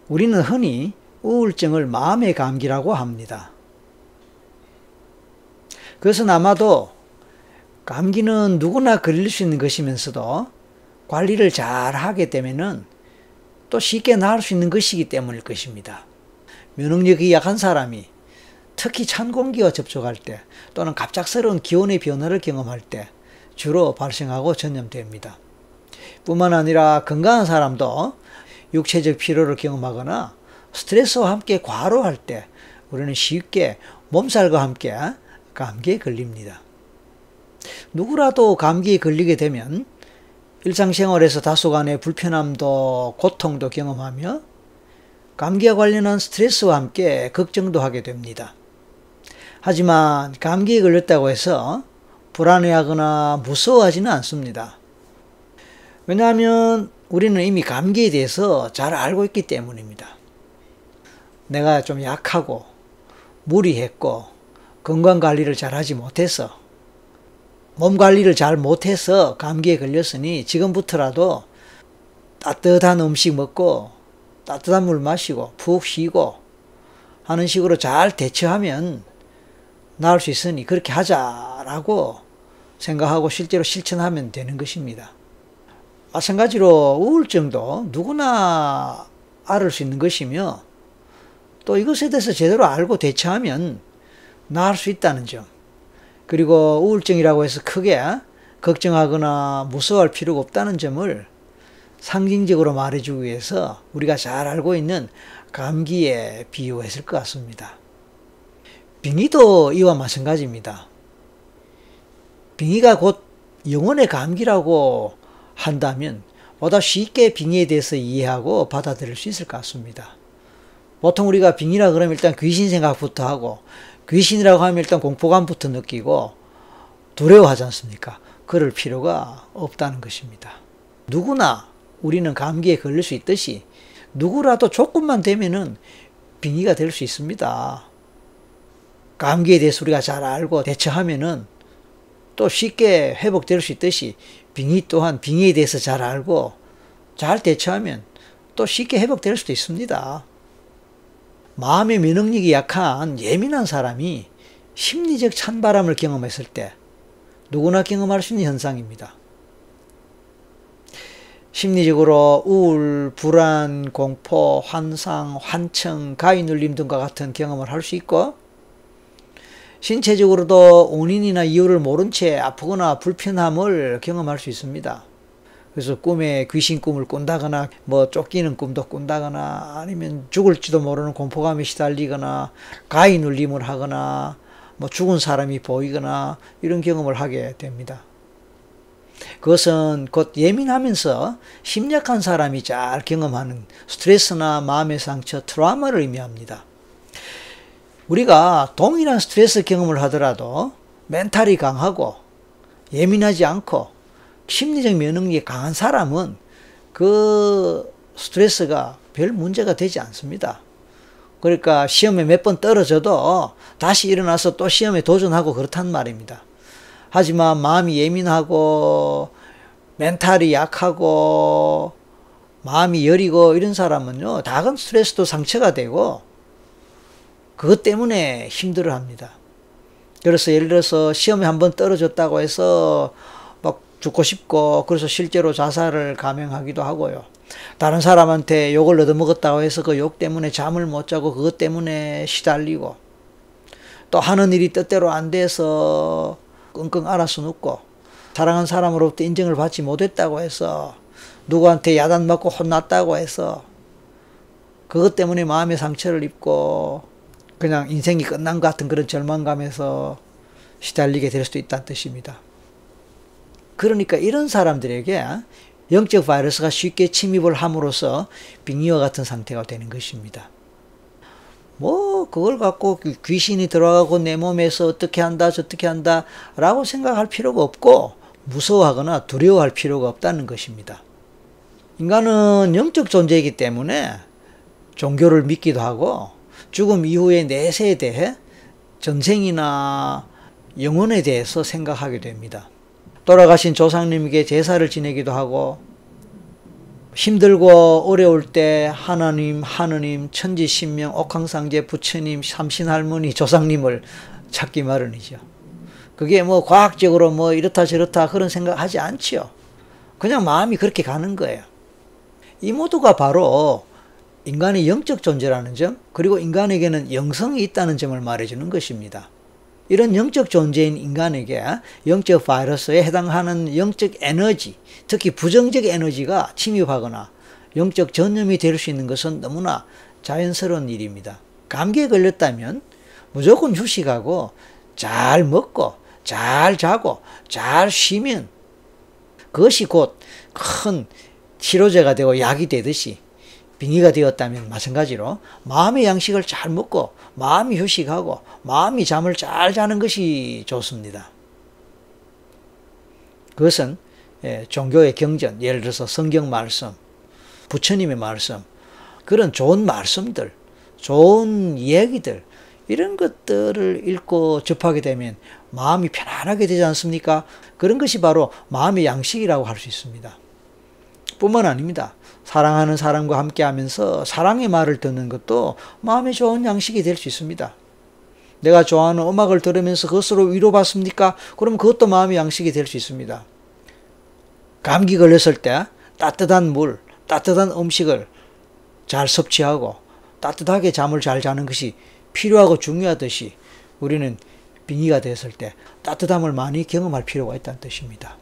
우리는 흔히 우울증을 마음의 감기라고 합니다. 그것은 아마도 감기는 누구나 걸릴 수 있는 것이면서도 관리를 잘 하게 되면은 또 쉽게 나을 수 있는 것이기 때문일 것입니다. 면역력이 약한 사람이 특히 찬 공기와 접촉할 때 또는 갑작스러운 기온의 변화를 경험할 때 주로 발생하고 전염됩니다. 뿐만 아니라 건강한 사람도 육체적 피로를 경험하거나 스트레스와 함께 과로할 때 우리는 쉽게 몸살과 함께 감기에 걸립니다. 누구라도 감기에 걸리게 되면 일상생활에서 다소간의 불편함도 고통도 경험하며 감기와 관련한 스트레스와 함께 걱정도 하게 됩니다. 하지만 감기에 걸렸다고 해서 불안해하거나 무서워하지는 않습니다. 왜냐하면 우리는 이미 감기에 대해서 잘 알고 있기 때문입니다. 내가 좀 약하고 무리했고 건강관리를 잘하지 못해서 몸관리를 잘 못해서 감기에 걸렸으니 지금부터라도 따뜻한 음식 먹고 따뜻한 물 마시고 푹 쉬고 하는 식으로 잘 대처하면 나을 수 있으니 그렇게 하자라고 생각하고 실제로 실천하면 되는 것입니다. 마찬가지로 우울증도 누구나 앓을 수 있는 것이며 또 이것에 대해서 제대로 알고 대처하면 나을 수 있다는 점, 그리고 우울증이라고 해서 크게 걱정하거나 무서워할 필요가 없다는 점을 상징적으로 말해주기 위해서 우리가 잘 알고 있는 감기에 비유했을 것 같습니다. 빙의도 이와 마찬가지입니다. 빙의가 곧 영혼의 감기라고 한다면 보다 쉽게 빙의에 대해서 이해하고 받아들일 수 있을 것 같습니다. 보통 우리가 빙의라 그러면 일단 귀신 생각부터 하고 귀신이라고 하면 일단 공포감부터 느끼고 두려워하지 않습니까? 그럴 필요가 없다는 것입니다. 누구나 우리는 감기에 걸릴 수 있듯이 누구라도 조금만 되면은 빙의가 될 수 있습니다. 감기에 대해서 우리가 잘 알고 대처하면은 또 쉽게 회복될 수 있듯이 빙의 또한 빙의에 대해서 잘 알고 잘 대처하면 또 쉽게 회복될 수도 있습니다. 마음의 면역력이 약한 예민한 사람이 심리적 찬바람을 경험했을 때 누구나 경험할 수 있는 현상입니다. 심리적으로 우울, 불안, 공포, 환상, 환청, 가위 눌림 등과 같은 경험을 할 수 있고 신체적으로도 원인이나 이유를 모른 채 아프거나 불편함을 경험할 수 있습니다. 그래서 꿈에 귀신 꿈을 꾼다거나 쫓기는 꿈도 꾼다거나 아니면 죽을지도 모르는 공포감에 시달리거나 가위 눌림을 하거나 죽은 사람이 보이거나 이런 경험을 하게 됩니다. 그것은 곧 예민하면서 심약한 사람이 잘 경험하는 스트레스나 마음의 상처, 트라우마를 의미합니다. 우리가 동일한 스트레스 경험을 하더라도 멘탈이 강하고 예민하지 않고 심리적 면역력이 강한 사람은 그 스트레스가 별 문제가 되지 않습니다. 그러니까 시험에 몇 번 떨어져도 다시 일어나서 또 시험에 도전하고 그렇단 말입니다. 하지만 마음이 예민하고 멘탈이 약하고 마음이 여리고 이런 사람은요, 작은 스트레스도 상처가 되고 그것 때문에 힘들어합니다. 그래서 예를 들어서 시험에 한번 떨어졌다고 해서 막 죽고 싶고 그래서 실제로 자살을 감행하기도 하고요. 다른 사람한테 욕을 얻어먹었다고 해서 그 욕 때문에 잠을 못 자고 그것 때문에 시달리고 또 하는 일이 뜻대로 안 돼서 끙끙 앓아서 눕고 사랑한 사람으로부터 인정을 받지 못했다고 해서 누구한테 야단맞고 혼났다고 해서 그것 때문에 마음의 상처를 입고 그냥 인생이 끝난 것 같은 그런 절망감에서 시달리게 될 수도 있다는 뜻입니다. 그러니까 이런 사람들에게 영적 바이러스가 쉽게 침입을 함으로써 빙의와 같은 상태가 되는 것입니다. 그걸 갖고 귀신이 들어가고 내 몸에서 어떻게 한다 저떻게 한다 라고 생각할 필요가 없고 무서워하거나 두려워할 필요가 없다는 것입니다. 인간은 영적 존재이기 때문에 종교를 믿기도 하고 죽음 이후의 내세에 대해 전생이나 영혼에 대해서 생각하게 됩니다. 돌아가신 조상님에게 제사를 지내기도 하고 힘들고 어려울 때 하나님, 하느님, 천지신명, 옥황상제, 부처님, 삼신할머니, 조상님을 찾기 마련이죠. 그게 뭐 과학적으로 뭐 이렇다 저렇다 그런 생각하지 않지요. 그냥 마음이 그렇게 가는 거예요. 이 모두가 바로 인간의 영적 존재라는 점, 그리고 인간에게는 영성이 있다는 점을 말해주는 것입니다. 이런 영적 존재인 인간에게 영적 바이러스에 해당하는 영적 에너지, 특히 부정적 에너지가 침입하거나 영적 전염이 될 수 있는 것은 너무나 자연스러운 일입니다. 감기에 걸렸다면 무조건 휴식하고 잘 먹고 잘 자고 잘 쉬면 그것이 곧 큰 치료제가 되고 약이 되듯이 빙의가 되었다면 마찬가지로 마음의 양식을 잘 먹고 마음이 휴식하고 마음이 잠을 잘 자는 것이 좋습니다. 그것은 종교의 경전, 예를 들어서 성경 말씀, 부처님의 말씀, 그런 좋은 말씀들, 좋은 얘기들, 이런 것들을 읽고 접하게 되면 마음이 편안하게 되지 않습니까? 그런 것이 바로 마음의 양식이라고 할 수 있습니다. 뿐만 아닙니다. 사랑하는 사람과 함께 하면서 사랑의 말을 듣는 것도 마음의 좋은 양식이 될 수 있습니다. 내가 좋아하는 음악을 들으면서 그것으로 위로받습니까? 그럼 그것도 마음의 양식이 될 수 있습니다. 감기 걸렸을 때 따뜻한 물, 따뜻한 음식을 잘 섭취하고 따뜻하게 잠을 잘 자는 것이 필요하고 중요하듯이 우리는 빙의가 됐을 때 따뜻함을 많이 경험할 필요가 있다는 뜻입니다.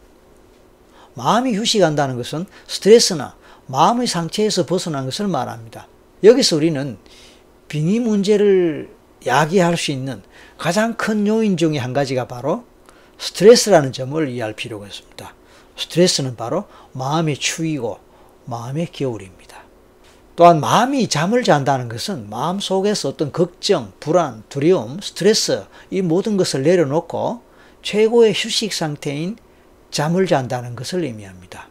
마음이 휴식한다는 것은 스트레스나 마음의 상처에서 벗어난 것을 말합니다. 여기서 우리는 빙의 문제를 야기할 수 있는 가장 큰 요인 중에 한 가지가 바로 스트레스라는 점을 이해할 필요가 있습니다. 스트레스는 바로 마음의 추위고 마음의 겨울입니다. 또한 마음이 잠을 잔다는 것은 마음속에서 어떤 걱정, 불안, 두려움, 스트레스 이 모든 것을 내려놓고 최고의 휴식 상태인 잠을 잔다는 것을 의미합니다.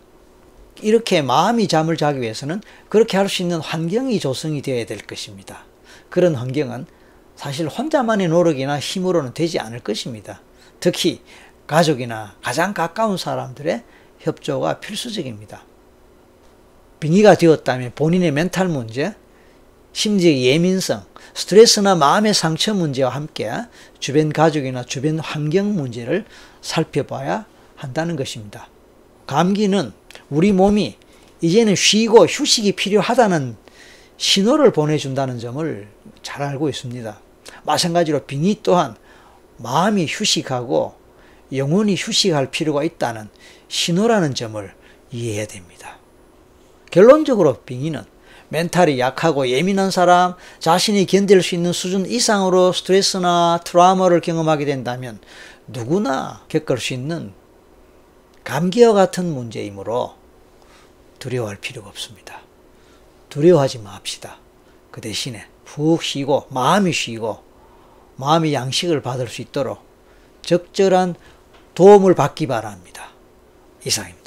이렇게 마음이 잠을 자기 위해서는 그렇게 할 수 있는 환경이 조성이 되어야 될 것입니다. 그런 환경은 사실 혼자만의 노력이나 힘으로는 되지 않을 것입니다. 특히 가족이나 가장 가까운 사람들의 협조가 필수적입니다. 빙의가 되었다면 본인의 멘탈 문제, 심지어 예민성, 스트레스나 마음의 상처 문제와 함께 주변 가족이나 주변 환경 문제를 살펴봐야 한다는 것입니다. 감기는 우리 몸이 이제는 쉬고 휴식이 필요하다는 신호를 보내준다는 점을 잘 알고 있습니다. 마찬가지로 빙의 또한 마음이 휴식하고 영혼이 휴식할 필요가 있다는 신호라는 점을 이해해야 됩니다. 결론적으로 빙의는 멘탈이 약하고 예민한 사람, 자신이 견딜 수 있는 수준 이상으로 스트레스나 트라우마를 경험하게 된다면 누구나 겪을 수 있는 감기와 같은 문제이므로 두려워할 필요가 없습니다. 두려워하지 맙시다. 그 대신에 푹 쉬고 마음이 양식을 받을 수 있도록 적절한 도움을 받기 바랍니다. 이상입니다.